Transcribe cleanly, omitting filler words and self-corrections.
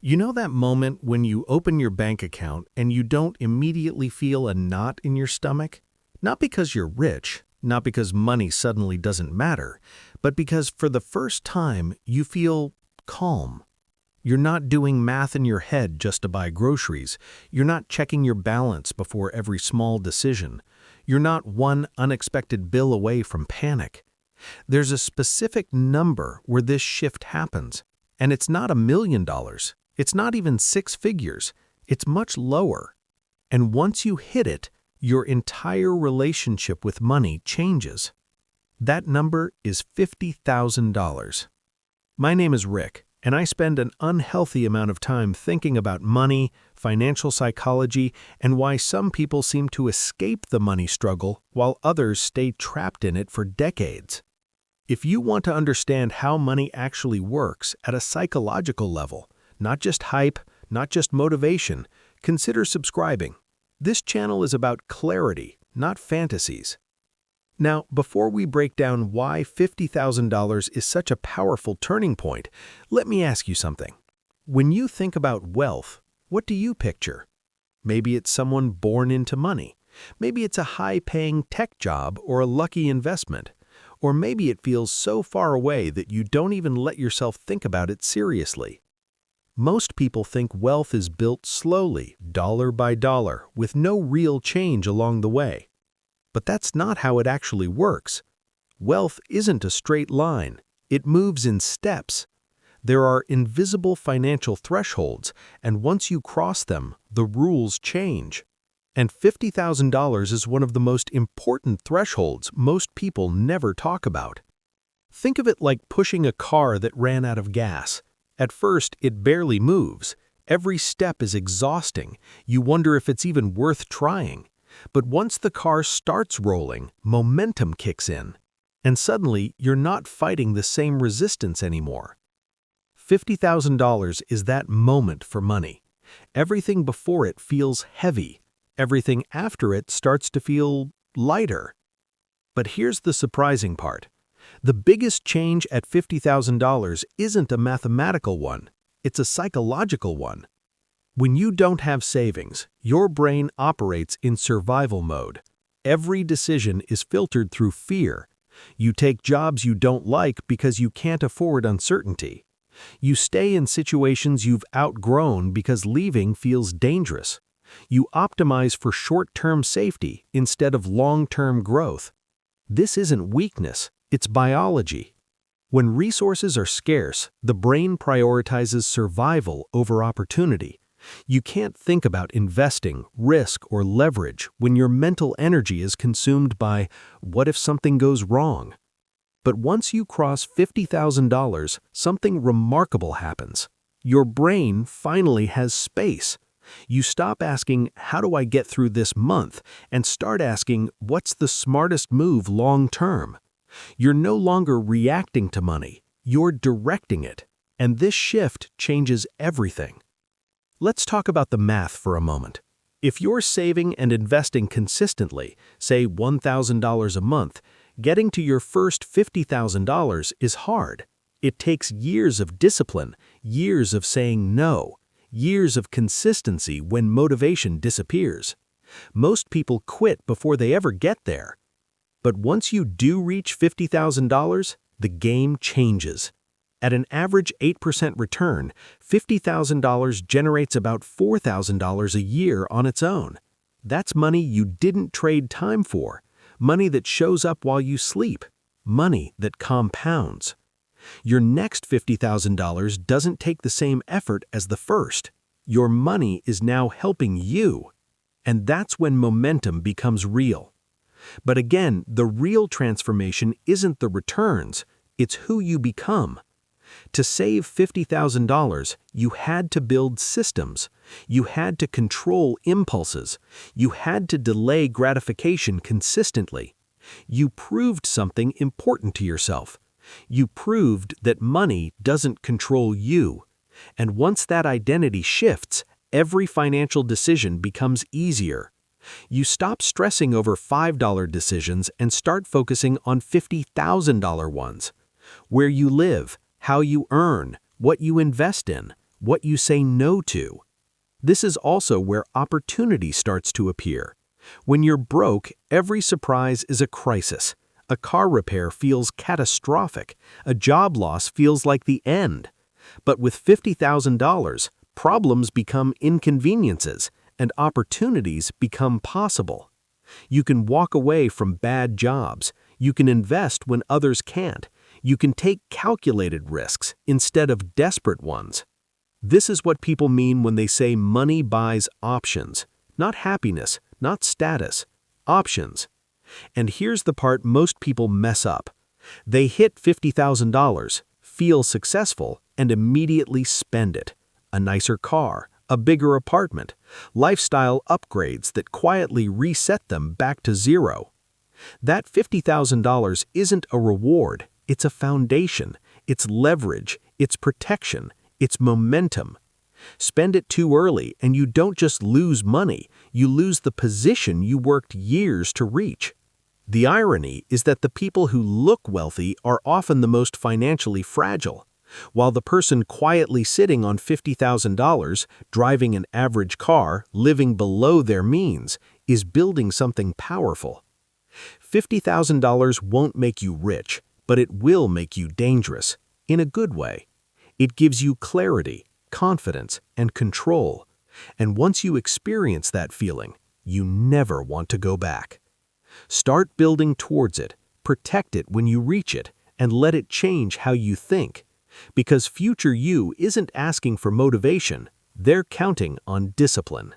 You know that moment when you open your bank account and you don't immediately feel a knot in your stomach? Not because you're rich, not because money suddenly doesn't matter, but because for the first time you feel calm. You're not doing math in your head just to buy groceries. You're not checking your balance before every small decision. You're not one unexpected bill away from panic. There's a specific number where this shift happens, and it's not $1 million. It's not even six figures. It's much lower. And once you hit it, your entire relationship with money changes. That number is $50,000. My name is Rick, and I spend an unhealthy amount of time thinking about money, financial psychology, and why some people seem to escape the money struggle while others stay trapped in it for decades. If you want to understand how money actually works at a psychological level, not just hype, not just motivation, consider subscribing. This channel is about clarity, not fantasies. Now, before we break down why $50,000 is such a powerful turning point, let me ask you something. When you think about wealth, what do you picture? Maybe it's someone born into money. Maybe it's a high-paying tech job or a lucky investment. Or maybe it feels so far away that you don't even let yourself think about it seriously. Most people think wealth is built slowly, dollar by dollar, with no real change along the way. But that's not how it actually works. Wealth isn't a straight line. It moves in steps. There are invisible financial thresholds, and once you cross them, the rules change. And $50,000 is one of the most important thresholds most people never talk about. Think of it like pushing a car that ran out of gas. At first, it barely moves. Every step is exhausting. You wonder if it's even worth trying. But once the car starts rolling, momentum kicks in. And suddenly, you're not fighting the same resistance anymore. $50,000 is that moment for money. Everything before it feels heavy. Everything after it starts to feel lighter. But here's the surprising part. The biggest change at $50,000 isn't a mathematical one, it's a psychological one. When you don't have savings, your brain operates in survival mode. Every decision is filtered through fear. You take jobs you don't like because you can't afford uncertainty. You stay in situations you've outgrown because leaving feels dangerous. You optimize for short-term safety instead of long-term growth. This isn't weakness. It's biology. When resources are scarce, the brain prioritizes survival over opportunity. You can't think about investing, risk, or leverage when your mental energy is consumed by, what if something goes wrong? But once you cross $50,000, something remarkable happens. Your brain finally has space. You stop asking, how do I get through this month, and start asking, what's the smartest move long-term? You're no longer reacting to money, you're directing it, and this shift changes everything. Let's talk about the math for a moment. If you're saving and investing consistently, say $1,000 a month, getting to your first $50,000 is hard. It takes years of discipline, years of saying no, years of consistency when motivation disappears. Most people quit before they ever get there. But once you do reach $50,000, the game changes. At an average 8% return, $50,000 generates about $4,000 a year on its own. That's money you didn't trade time for, money that shows up while you sleep, money that compounds. Your next $50,000 doesn't take the same effort as the first. Your money is now helping you. And that's when momentum becomes real. But again, the real transformation isn't the returns, it's who you become. To save $50,000, you had to build systems. You had to control impulses. You had to delay gratification consistently. You proved something important to yourself. You proved that money doesn't control you. And once that identity shifts, every financial decision becomes easier. You stop stressing over $5 decisions and start focusing on $50,000 ones. Where you live, how you earn, what you invest in, what you say no to. This is also where opportunity starts to appear. When you're broke, every surprise is a crisis. A car repair feels catastrophic. A job loss feels like the end. But with $50,000, problems become inconveniences, and opportunities become possible. You can walk away from bad jobs. You can invest when others can't. You can take calculated risks instead of desperate ones. This is what people mean when they say money buys options. Not happiness, not status. Options. And here's the part most people mess up. They hit $50,000, feel successful, and immediately spend it. A nicer car, a bigger apartment, lifestyle upgrades that quietly reset them back to zero. That $50,000 isn't a reward, it's a foundation, it's leverage, it's protection, it's momentum. Spend it too early and you don't just lose money, you lose the position you worked years to reach. The irony is that the people who look wealthy are often the most financially fragile, while the person quietly sitting on $50,000, driving an average car, living below their means, is building something powerful. $50,000 won't make you rich, but it will make you dangerous, in a good way. It gives you clarity, confidence, and control. And once you experience that feeling, you never want to go back. Start building towards it, protect it when you reach it, and let it change how you think. Because future you isn't asking for motivation, they're counting on discipline.